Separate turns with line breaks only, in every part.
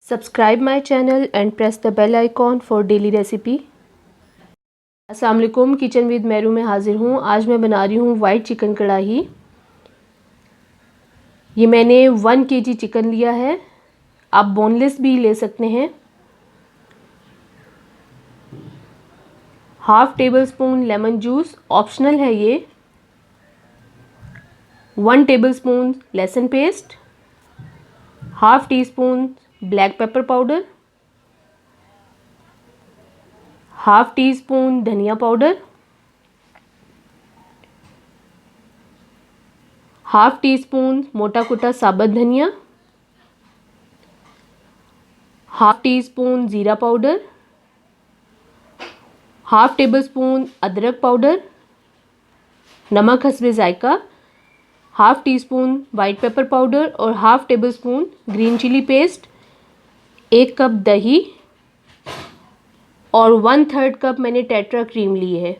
Subscribe my channel and press the bell icon for daily recipe। अस्सलाम वालेकुम, kitchen with Meru में हाज़िर हूँ। आज मैं बना रही हूँ वाइट चिकन कढ़ाई। ये मैंने 1 kg चिकन लिया है, आप बोनलेस भी ले सकते हैं। Half tablespoon lemon juice, optional है ये। 1 टेबल स्पून लहसुन paste, half teaspoon black pepper powder, half teaspoon धनिया पाउडर, हाफ टी स्पून मोटा कुटा साबुत धनिया, हाफ टी स्पून ज़ीरा पाउडर, हाफ टेबल स्पून अदरक पाउडर, नमक हस्बे जायका, half teaspoon white pepper powder और half tablespoon green chilli paste, 1 cup दही और 1/3 कप मैंने टेट्रा क्रीम ली है।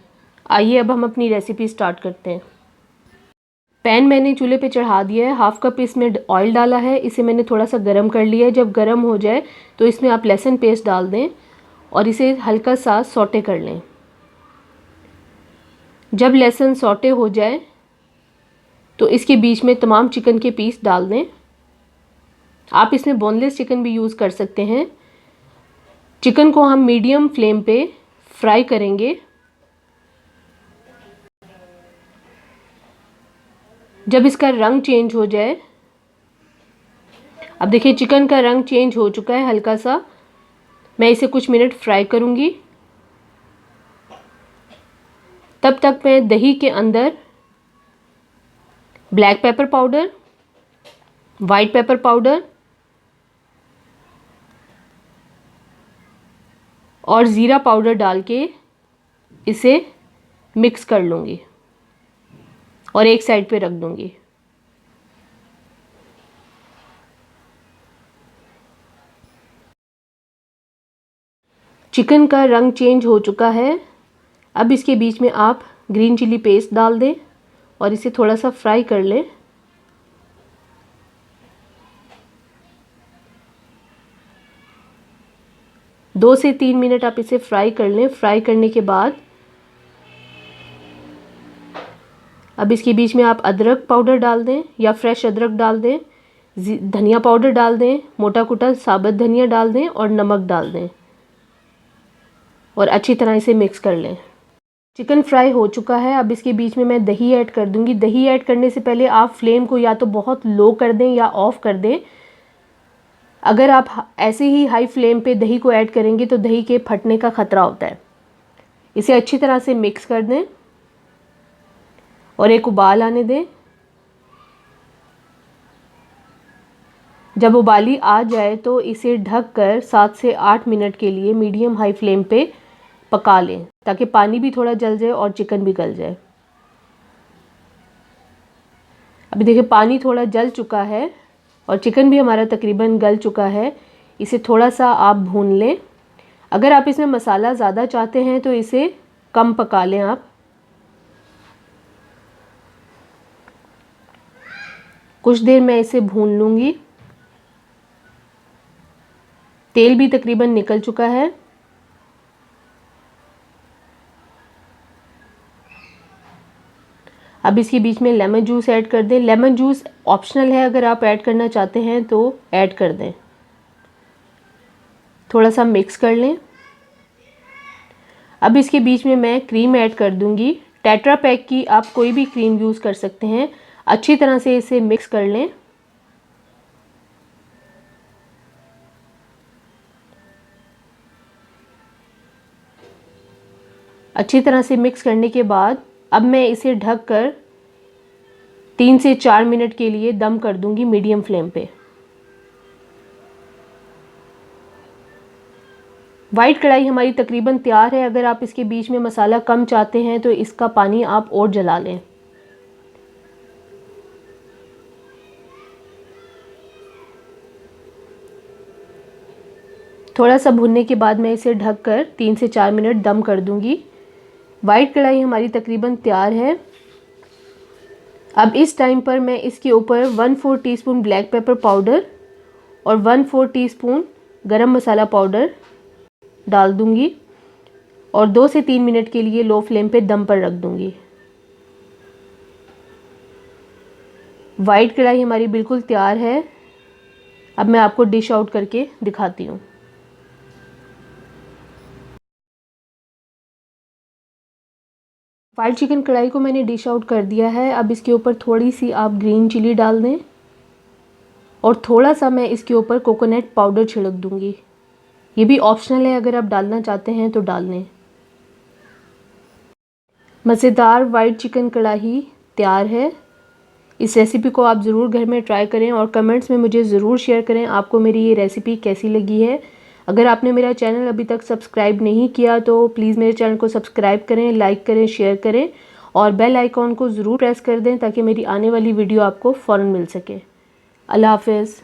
आइए अब हम अपनी रेसिपी स्टार्ट करते हैं। पैन मैंने चूल्हे पे चढ़ा दिया है, हाफ कप इसमें ऑयल डाला है, इसे मैंने थोड़ा सा गर्म कर लिया है। जब गर्म हो जाए तो इसमें आप लहसुन पेस्ट डाल दें और इसे हल्का सा सौटे कर लें। जब लहसुन सौटे हो जाए तो इसके बीच में तमाम चिकन के पीस डाल दें। आप इसमें बोनलेस चिकन भी यूज़ कर सकते हैं। चिकन को हम मीडियम फ्लेम पे फ्राई करेंगे। जब इसका रंग चेंज हो जाए, अब देखिए चिकन का रंग चेंज हो चुका है हल्का सा। मैं इसे कुछ मिनट फ्राई करूंगी। तब तक मैं दही के अंदर black pepper powder, white pepper powder और ज़ीरा पाउडर डाल के इसे मिक्स कर लूँगी और एक साइड पे रख दूँगी। चिकन का रंग चेंज हो चुका है। अब इसके बीच में आप ग्रीन चिली पेस्ट डाल दें और इसे थोड़ा सा फ्राई कर लें। दो से 3 मिनट आप इसे फ्राई कर लें। फ्राई करने के बाद अब इसके बीच में आप अदरक पाउडर डाल दें या फ्रेश अदरक डाल दें, धनिया पाउडर डाल दें, मोटा कुटा साबुत धनिया डाल दें और नमक डाल दें और अच्छी तरह इसे मिक्स कर लें। चिकन फ्राई हो चुका है। अब इसके बीच में मैं दही ऐड कर दूंगी। दही ऐड करने से पहले आप फ्लेम को या तो बहुत लो कर दें या ऑफ कर दें। अगर आप ऐसे ही हाई फ्लेम पे दही को ऐड करेंगे तो दही के फटने का ख़तरा होता है। इसे अच्छी तरह से मिक्स कर दें और एक उबाल आने दें। जब उबाली आ जाए तो इसे ढककर 7 से 8 मिनट के लिए मीडियम हाई फ्लेम पे पका लें ताकि पानी भी थोड़ा जल जाए और चिकन भी गल जाए। अभी देखिए पानी थोड़ा जल चुका है और चिकन भी हमारा तकरीबन गल चुका है। इसे थोड़ा सा आप भून लें। अगर आप इसमें मसाला ज़्यादा चाहते हैं तो इसे कम पका लें आप। कुछ देर मैं इसे भून लूँगी। तेल भी तकरीबन निकल चुका है। अब इसके बीच में लेमन जूस ऐड कर दें। लेमन जूस ऑप्शनल है, अगर आप ऐड करना चाहते हैं तो ऐड कर दें। थोड़ा सा मिक्स कर लें। अब इसके बीच में मैं क्रीम ऐड कर दूंगी। टेट्रा पैक की आप कोई भी क्रीम यूज़ कर सकते हैं। अच्छी तरह से इसे मिक्स कर लें। अच्छी तरह से मिक्स करने के बाद अब मैं इसे ढककर 3 से 4 मिनट के लिए दम कर दूंगी मीडियम फ्लेम पे। वाइट कढ़ाई हमारी तकरीबन तैयार है। अगर आप इसके बीच में मसाला कम चाहते हैं तो इसका पानी आप और जला लें। थोड़ा सा भुनने के बाद मैं इसे ढककर 3 से 4 मिनट दम कर दूंगी। वाइट कढ़ाई हमारी तकरीबन तैयार है। अब इस टाइम पर मैं इसके ऊपर 1/4 टीस्पून ब्लैक पेपर पाउडर और 1/4 टीस्पून गरम मसाला पाउडर डाल दूंगी और 2 से 3 मिनट के लिए लो फ्लेम पे दम पर रख दूंगी। वाइट कढ़ाई हमारी बिल्कुल तैयार है। अब मैं आपको डिश आउट करके दिखाती हूँ। वाइट चिकन कढ़ाई को मैंने डिश आउट कर दिया है। अब इसके ऊपर थोड़ी सी आप ग्रीन चिली डाल दें और थोड़ा सा मैं इसके ऊपर कोकोनट पाउडर छिड़क दूंगी। ये भी ऑप्शनल है, अगर आप डालना चाहते हैं तो डाल लें। मज़ेदार वाइट चिकन कढ़ाई तैयार है। इस रेसिपी को आप ज़रूर घर में ट्राई करें और कमेंट्स में मुझे ज़रूर शेयर करें आपको मेरी ये रेसिपी कैसी लगी है। अगर आपने मेरा चैनल अभी तक सब्सक्राइब नहीं किया तो प्लीज़ मेरे चैनल को सब्सक्राइब करें, लाइक करें, शेयर करें और बेल आइकॉन को ज़रूर प्रेस कर दें ताकि मेरी आने वाली वीडियो आपको फ़ौरन मिल सके। अल्लाह हाफ़िज़।